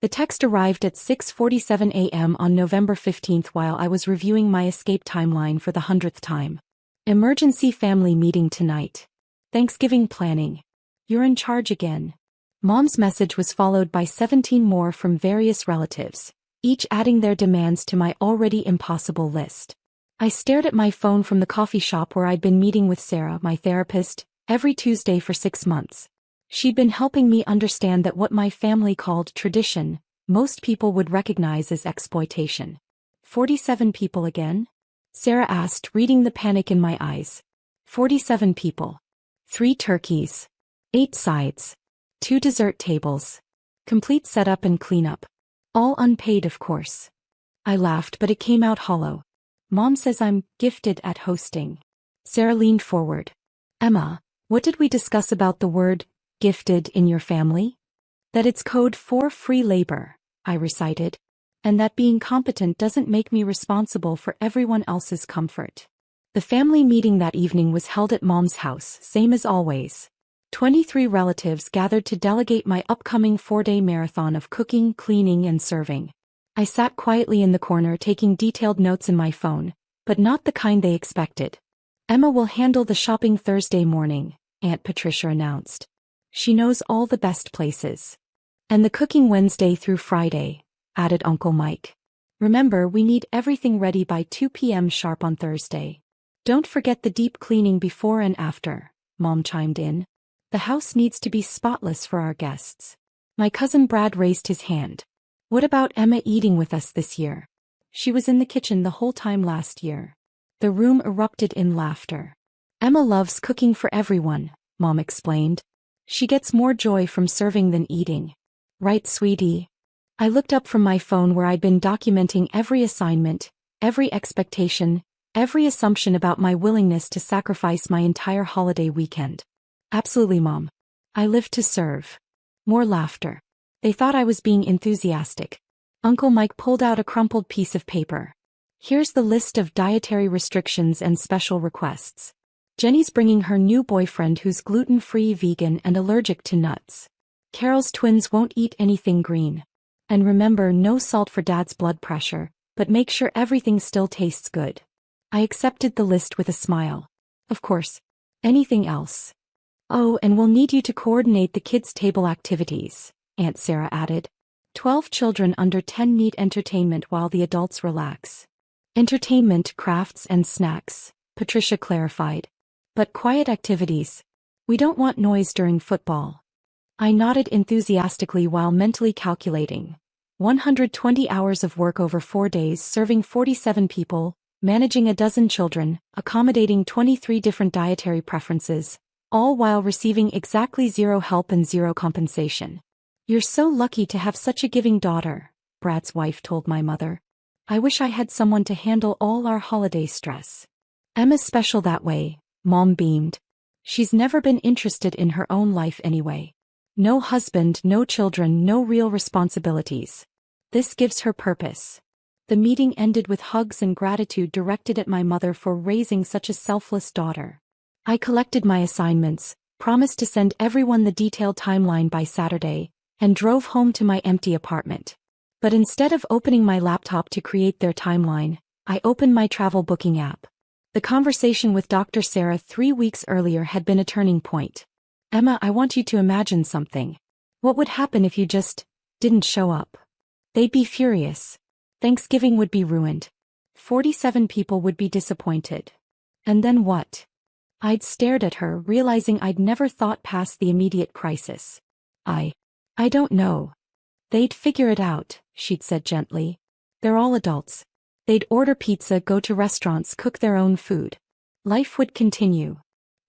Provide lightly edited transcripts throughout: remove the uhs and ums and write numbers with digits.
The text arrived at 6:47 a.m. on November 15th while I was reviewing my escape timeline for the 100th time. Emergency family meeting tonight. Thanksgiving planning. You're in charge again. Mom's message was followed by 17 more from various relatives, each adding their demands to my already impossible list. I stared at my phone from the coffee shop where I'd been meeting with Sarah, my therapist, every Tuesday for 6 months. She'd been helping me understand that what my family called tradition, most people would recognize as exploitation. 47 people again? Sarah asked, reading the panic in my eyes. 47 people. 3 turkeys. 8 sides. 2 dessert tables. Complete setup and cleanup. All unpaid, of course. I laughed, but it came out hollow. Mom says I'm gifted at hosting. Sarah leaned forward. Emma, what did we discuss about the word gifted in your family? That it's code for free labor, I recited. And that being competent doesn't make me responsible for everyone else's comfort. The family meeting that evening was held at Mom's house, same as always. 23 relatives gathered to delegate my upcoming 4-day marathon of cooking, cleaning, and serving. I sat quietly in the corner taking detailed notes in my phone, but not the kind they expected. Emma will handle the shopping Thursday morning, Aunt Patricia announced. She knows all the best places. And the cooking Wednesday through Friday, added Uncle Mike. Remember, we need everything ready by 2 p.m. sharp on Thursday. Don't forget the deep cleaning before and after, Mom chimed in. The house needs to be spotless for our guests. My cousin Brad raised his hand. What about Emma eating with us this year? She was in the kitchen the whole time last year. The room erupted in laughter. Emma loves cooking for everyone, Mom explained. She gets more joy from serving than eating. Right, sweetie? I looked up from my phone where I'd been documenting every assignment, every expectation, every assumption about my willingness to sacrifice my entire holiday weekend. Absolutely, Mom. I live to serve. More laughter. They thought I was being enthusiastic. Uncle Mike pulled out a crumpled piece of paper. Here's the list of dietary restrictions and special requests. Jenny's bringing her new boyfriend who's gluten-free, vegan, and allergic to nuts. Carol's twins won't eat anything green. And remember, no salt for Dad's blood pressure, but make sure everything still tastes good. I accepted the list with a smile. Of course. Anything else? Oh, and we'll need you to coordinate the kids' table activities, Aunt Sarah added. 12 children under 10 need entertainment while the adults relax. Entertainment, crafts, and snacks, Patricia clarified. But quiet activities. We don't want noise during football. I nodded enthusiastically while mentally calculating. 120 hours of work over 4 days, serving 47 people, managing a dozen children, accommodating 23 different dietary preferences, all while receiving exactly 0 help and 0 compensation. You're so lucky to have such a giving daughter, Brad's wife told my mother. I wish I had someone to handle all our holiday stress. Emma's special that way, Mom beamed. She's never been interested in her own life anyway. No husband, no children, no real responsibilities. This gives her purpose. The meeting ended with hugs and gratitude directed at my mother for raising such a selfless daughter. I collected my assignments, promised to send everyone the detailed timeline by Saturday, and drove home to my empty apartment. But instead of opening my laptop to create their timeline, I opened my travel booking app. The conversation with Dr. Sarah 3 weeks earlier had been a turning point. Emma, I want you to imagine something. What would happen if you just didn't show up? They'd be furious. Thanksgiving would be ruined. 47 people would be disappointed. And then what? I'd stared at her, realizing I'd never thought past the immediate crisis. I don't know. They'd figure it out, she'd said gently. They're all adults. They'd order pizza, go to restaurants, cook their own food. Life would continue.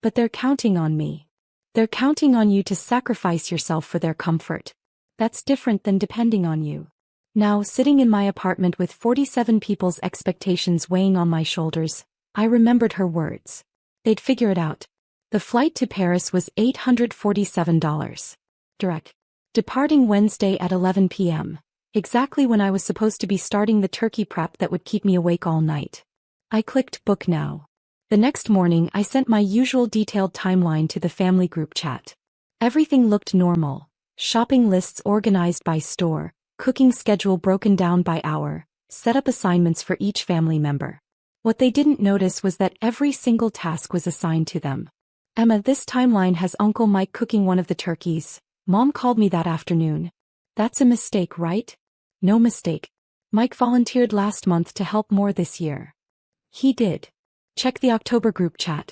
But they're counting on me. They're counting on you to sacrifice yourself for their comfort. That's different than depending on you. Now, sitting in my apartment with 47 people's expectations weighing on my shoulders, I remembered her words. They'd figure it out. The flight to Paris was $847. Direct. Departing Wednesday at 11 p.m., exactly when I was supposed to be starting the turkey prep that would keep me awake all night. I clicked book now. The next morning I sent my usual detailed timeline to the family group chat. Everything looked normal. Shopping lists organized by store, cooking schedule broken down by hour, set up assignments for each family member. What they didn't notice was that every single task was assigned to them. Emma, this timeline has Uncle Mike cooking one of the turkeys. Mom called me that afternoon. That's a mistake, right? No mistake. Mike volunteered last month to help more this year. He did. Check the October group chat.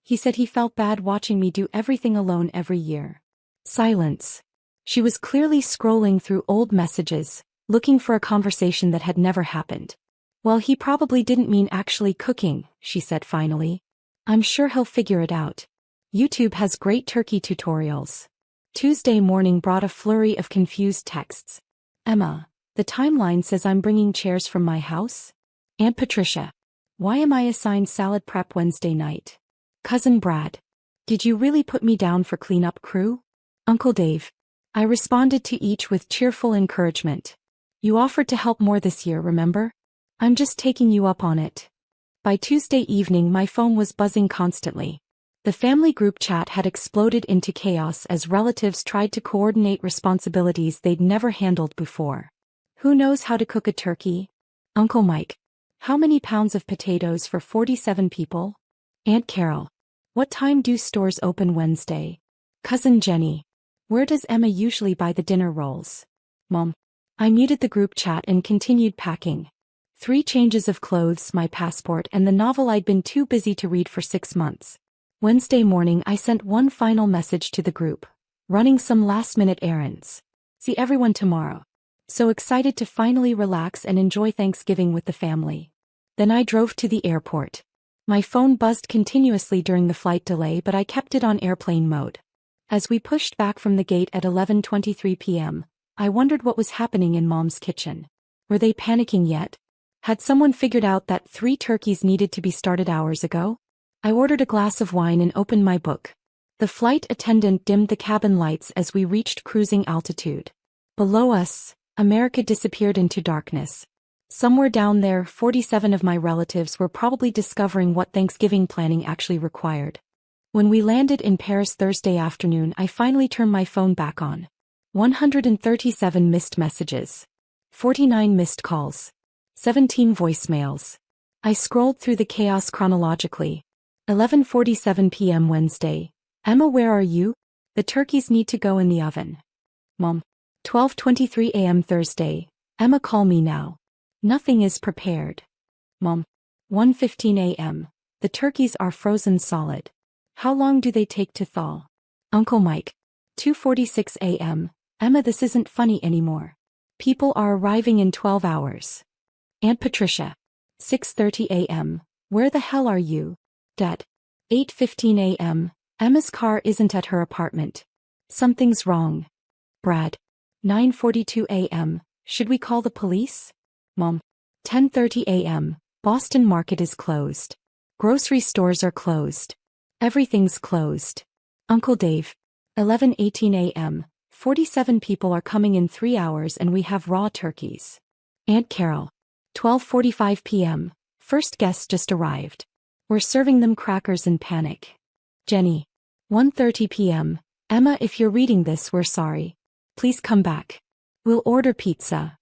He said he felt bad watching me do everything alone every year. Silence. She was clearly scrolling through old messages, looking for a conversation that had never happened. Well, he probably didn't mean actually cooking, she said finally. I'm sure he'll figure it out. YouTube has great turkey tutorials. Tuesday morning brought a flurry of confused texts. Emma, the timeline says I'm bringing chairs from my house? Aunt Patricia. Why am I assigned salad prep Wednesday night? Cousin Brad. Did you really put me down for cleanup crew? Uncle Dave. I responded to each with cheerful encouragement. You offered to help more this year, remember? I'm just taking you up on it. By Tuesday evening my phone was buzzing constantly. The family group chat had exploded into chaos as relatives tried to coordinate responsibilities they'd never handled before. Who knows how to cook a turkey? Uncle Mike. How many pounds of potatoes for 47 people? Aunt Carol. What time do stores open Wednesday? Cousin Jenny. Where does Emma usually buy the dinner rolls? Mom. I muted the group chat and continued packing. 3 changes of clothes, my passport, and the novel I'd been too busy to read for 6 months. Wednesday morning I sent one final message to the group. Running some last-minute errands. See everyone tomorrow. So excited to finally relax and enjoy Thanksgiving with the family. Then I drove to the airport. My phone buzzed continuously during the flight delay, but I kept it on airplane mode. As we pushed back from the gate at 11:23 p.m., I wondered what was happening in Mom's kitchen. Were they panicking yet? Had someone figured out that 3 turkeys needed to be started hours ago? I ordered a glass of wine and opened my book. The flight attendant dimmed the cabin lights as we reached cruising altitude. Below us, America disappeared into darkness. Somewhere down there, 47 of my relatives were probably discovering what Thanksgiving planning actually required. When we landed in Paris Thursday afternoon, I finally turned my phone back on. 137 missed messages. 49 missed calls. 17 voicemails. I scrolled through the chaos chronologically. 11:47 p.m. Wednesday. Emma, where are you? The turkeys need to go in the oven. Mom. 12:23 a.m. Thursday. Emma, call me now. Nothing is prepared. Mom. 1:15 a.m. The turkeys are frozen solid. How long do they take to thaw? Uncle Mike. 2:46 a.m. Emma, this isn't funny anymore. People are arriving in 12 hours. Aunt Patricia. 6:30 a.m. Where the hell are you? Dad. 8:15 a.m. Emma's car isn't at her apartment. Something's wrong. Brad. 9:42 a.m. Should we call the police? Mom. 10:30 a.m. Boston Market is closed. Grocery stores are closed. Everything's closed. Uncle Dave. 11:18 a.m. 47 people are coming in 3 hours and we have raw turkeys. Aunt Carol. 12:45 p.m. First guests just arrived. We're serving them crackers in panic. Jenny. 1:30 p.m. Emma, if you're reading this, we're sorry. Please come back. We'll order pizza.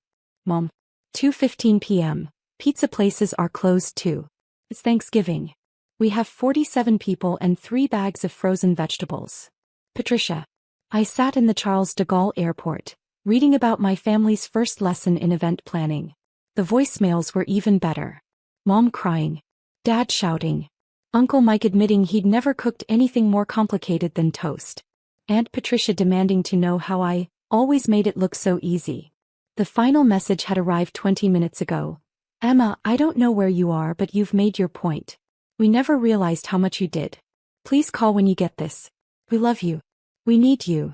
Mom. 2:15 p.m. Pizza places are closed too. It's Thanksgiving. We have 47 people and 3 bags of frozen vegetables. Patricia. I sat in the Charles de Gaulle airport, reading about my family's first lesson in event planning. The voicemails were even better. Mom crying. Dad shouting. Uncle Mike admitting he'd never cooked anything more complicated than toast. Aunt Patricia demanding to know how I always made it look so easy. The final message had arrived 20 minutes ago. Emma, I don't know where you are, but you've made your point. We never realized how much you did. Please call when you get this. We love you. We need you.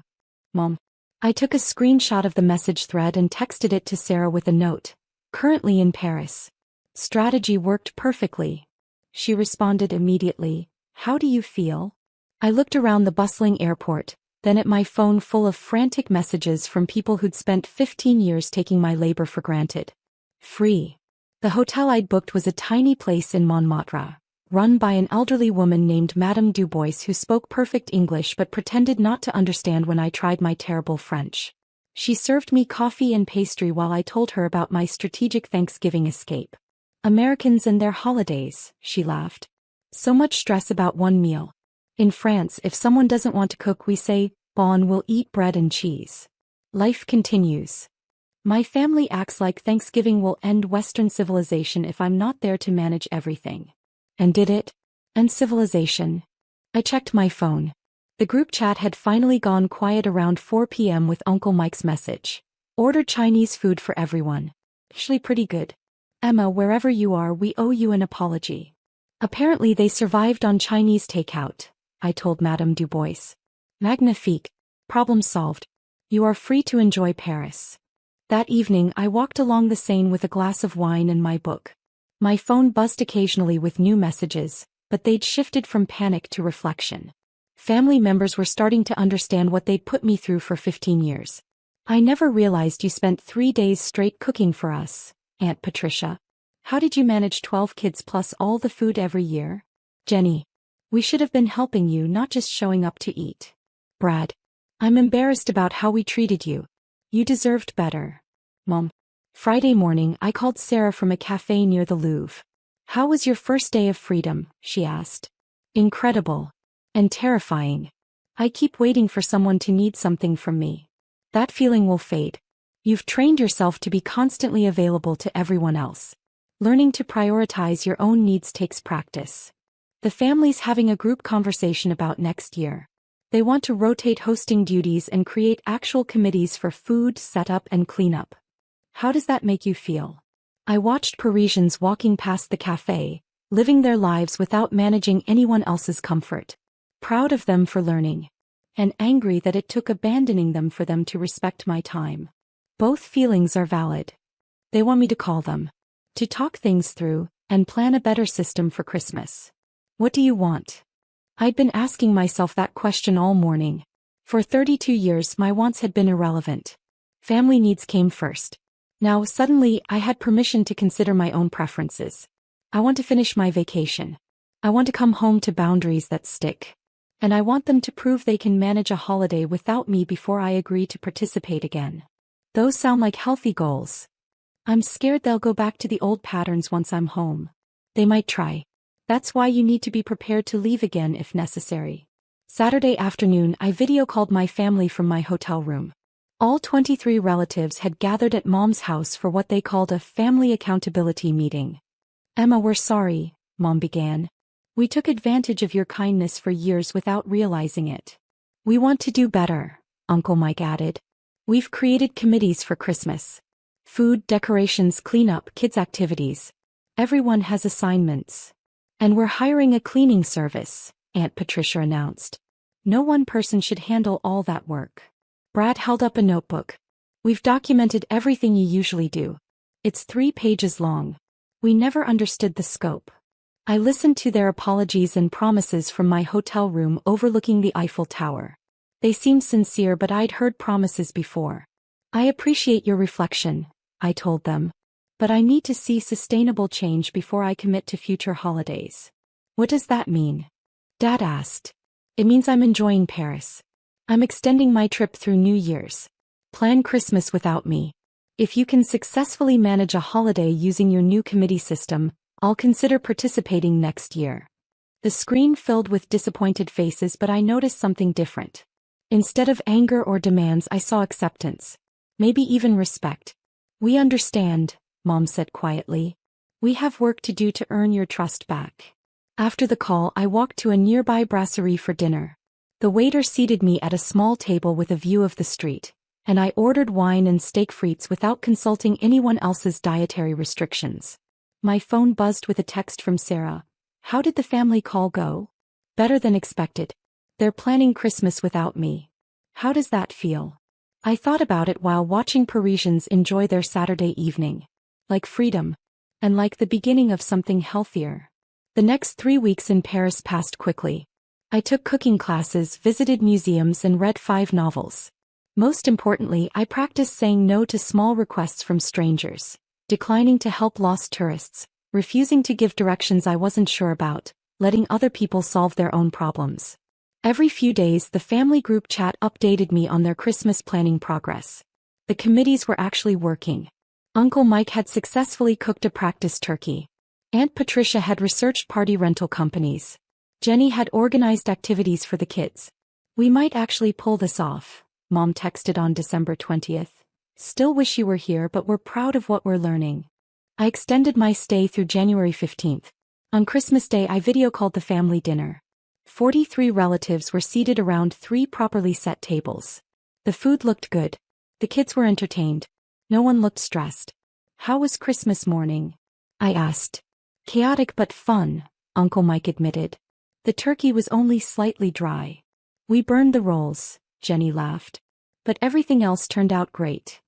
Mom. I took a screenshot of the message thread and texted it to Sarah with a note. Currently in Paris. Strategy worked perfectly. She responded immediately. How do you feel? I looked around the bustling airport, then at my phone full of frantic messages from people who'd spent 15 years taking my labor for granted. Free. The hotel I'd booked was a tiny place in Montmartre, run by an elderly woman named Madame Dubois who spoke perfect English but pretended not to understand when I tried my terrible French. She served me coffee and pastry while I told her about my strategic Thanksgiving escape. Americans and their holidays, she laughed. So much stress about one meal. In France, if someone doesn't want to cook, we say, bon, we'll eat bread and cheese. Life continues. My family acts like Thanksgiving will end Western civilization if I'm not there to manage everything. And did it? End civilization? I checked my phone. The group chat had finally gone quiet around 4 p.m. with Uncle Mike's message. Order Chinese food for everyone. Actually pretty good. Emma, wherever you are, we owe you an apology. Apparently they survived on Chinese takeout, I told Madame Dubois. Magnifique. Problem solved. You are free to enjoy Paris. That evening I walked along the Seine with a glass of wine and my book. My phone buzzed occasionally with new messages, but they'd shifted from panic to reflection. Family members were starting to understand what they'd put me through for 15 years. I never realized you spent 3 days straight cooking for us, Aunt Patricia. How did you manage 12 kids plus all the food every year? Jenny. We should have been helping you, not just showing up to eat. Brad. I'm embarrassed about how we treated you. You deserved better. Mom. Friday morning I called Sarah from a cafe near the Louvre. How was your first day of freedom? She asked. Incredible. And terrifying. I keep waiting for someone to need something from me. That feeling will fade. You've trained yourself to be constantly available to everyone else. Learning to prioritize your own needs takes practice. The family's having a group conversation about next year. They want to rotate hosting duties and create actual committees for food, setup, and cleanup. How does that make you feel? I watched Parisians walking past the cafe, living their lives without managing anyone else's comfort. Proud of them for learning. And angry that it took abandoning them for them to respect my time. Both feelings are valid. They want me to call them. To talk things through, and plan a better system for Christmas. What do you want? I'd been asking myself that question all morning. For 32 years my wants had been irrelevant. Family needs came first. Now suddenly I had permission to consider my own preferences. I want to finish my vacation. I want to come home to boundaries that stick. And I want them to prove they can manage a holiday without me before I agree to participate again. Those sound like healthy goals. I'm scared they'll go back to the old patterns once I'm home. They might try. That's why you need to be prepared to leave again if necessary. Saturday afternoon I video called my family from my hotel room. All 23 relatives had gathered at Mom's house for what they called a family accountability meeting. Emma, we're sorry, Mom began. We took advantage of your kindness for years without realizing it. We want to do better, Uncle Mike added. We've created committees for Christmas. Food, decorations, cleanup, kids' activities. Everyone has assignments. And we're hiring a cleaning service, Aunt Patricia announced. No one person should handle all that work. Brad held up a notebook. We've documented everything you usually do. It's 3 pages long. We never understood the scope. I listened to their apologies and promises from my hotel room overlooking the Eiffel Tower. They seemed sincere, but I'd heard promises before. I appreciate your reflection, I told them. But I need to see sustainable change before I commit to future holidays. What does that mean? Dad asked. It means I'm enjoying Paris. I'm extending my trip through New Year's. Plan Christmas without me. If you can successfully manage a holiday using your new committee system, I'll consider participating next year. The screen filled with disappointed faces, but I noticed something different. Instead of anger or demands, I saw acceptance. Maybe even respect. We understand, Mom said quietly. We have work to do to earn your trust back. After the call, I walked to a nearby brasserie for dinner. The waiter seated me at a small table with a view of the street, and I ordered wine and steak frites without consulting anyone else's dietary restrictions. My phone buzzed with a text from Sarah. How did the family call go? Better than expected. They're planning Christmas without me. How does that feel? I thought about it while watching Parisians enjoy their Saturday evening. Like freedom. And like the beginning of something healthier. The next 3 weeks in Paris passed quickly. I took cooking classes, visited museums, and read 5 novels. Most importantly, I practiced saying no to small requests from strangers. Declining to help lost tourists, refusing to give directions I wasn't sure about, letting other people solve their own problems. Every few days the family group chat updated me on their Christmas planning progress. The committees were actually working. Uncle Mike had successfully cooked a practice turkey. Aunt Patricia had researched party rental companies. Jenny had organized activities for the kids. We might actually pull this off, Mom texted on December 20th. Still wish you were here, but we're proud of what we're learning. I extended my stay through January 15th. On Christmas Day I video called the family dinner. 43 relatives were seated around 3 properly set tables. The food looked good. The kids were entertained. No one looked stressed. How was Christmas morning? I asked. Chaotic but fun, Uncle Mike admitted. The turkey was only slightly dry. We burned the rolls, Jenny laughed. But everything else turned out great.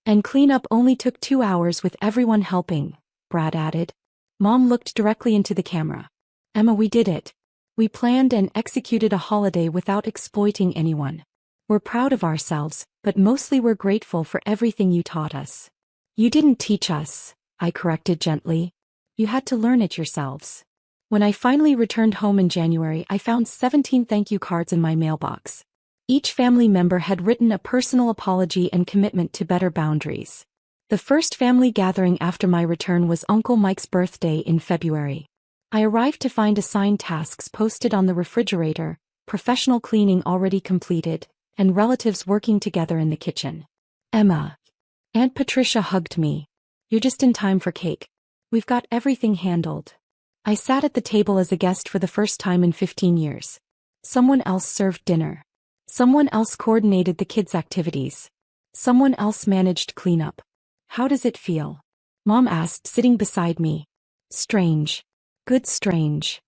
And cleanup only took 2 hours with everyone helping, Brad added. Mom looked directly into the camera. Emma, we did it. We planned and executed a holiday without exploiting anyone. We're proud of ourselves, but mostly we're grateful for everything you taught us. You didn't teach us, I corrected gently. You had to learn it yourselves. When I finally returned home in January, I found 17 thank you cards in my mailbox. Each family member had written a personal apology and commitment to better boundaries. The first family gathering after my return was Uncle Mike's birthday in February. I arrived to find assigned tasks posted on the refrigerator, professional cleaning already completed, and relatives working together in the kitchen. Emma. Aunt Patricia hugged me. You're just in time for cake. We've got everything handled. I sat at the table as a guest for the first time in 15 years. Someone else served dinner. Someone else coordinated the kids' activities. Someone else managed cleanup. How does it feel? Mom asked, sitting beside me. Strange. Good strange.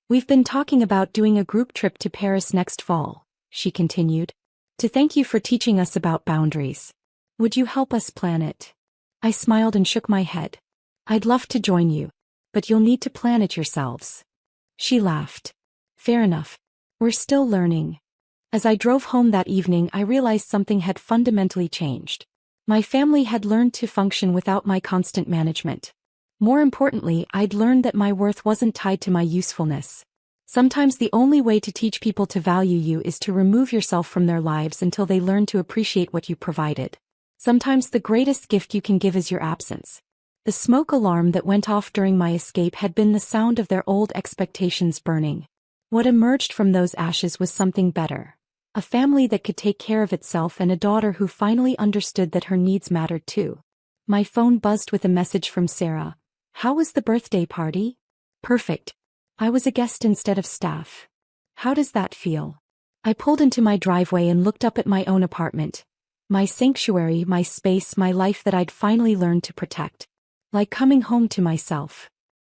We've been talking about doing a group trip to Paris next fall, she continued. To thank you for teaching us about boundaries. Would you help us plan it? I smiled and shook my head. I'd love to join you, but you'll need to plan it yourselves. She laughed. Fair enough. We're still learning. As I drove home that evening, I realized something had fundamentally changed. My family had learned to function without my constant management. More importantly, I'd learned that my worth wasn't tied to my usefulness. Sometimes the only way to teach people to value you is to remove yourself from their lives until they learn to appreciate what you provided. Sometimes the greatest gift you can give is your absence. The smoke alarm that went off during my escape had been the sound of their old expectations burning. What emerged from those ashes was something better. A family that could take care of itself and a daughter who finally understood that her needs mattered too. My phone buzzed with a message from Sarah. How was the birthday party? Perfect. I was a guest instead of staff. How does that feel? I pulled into my driveway and looked up at my own apartment. My sanctuary, my space, my life that I'd finally learned to protect. Like coming home to myself.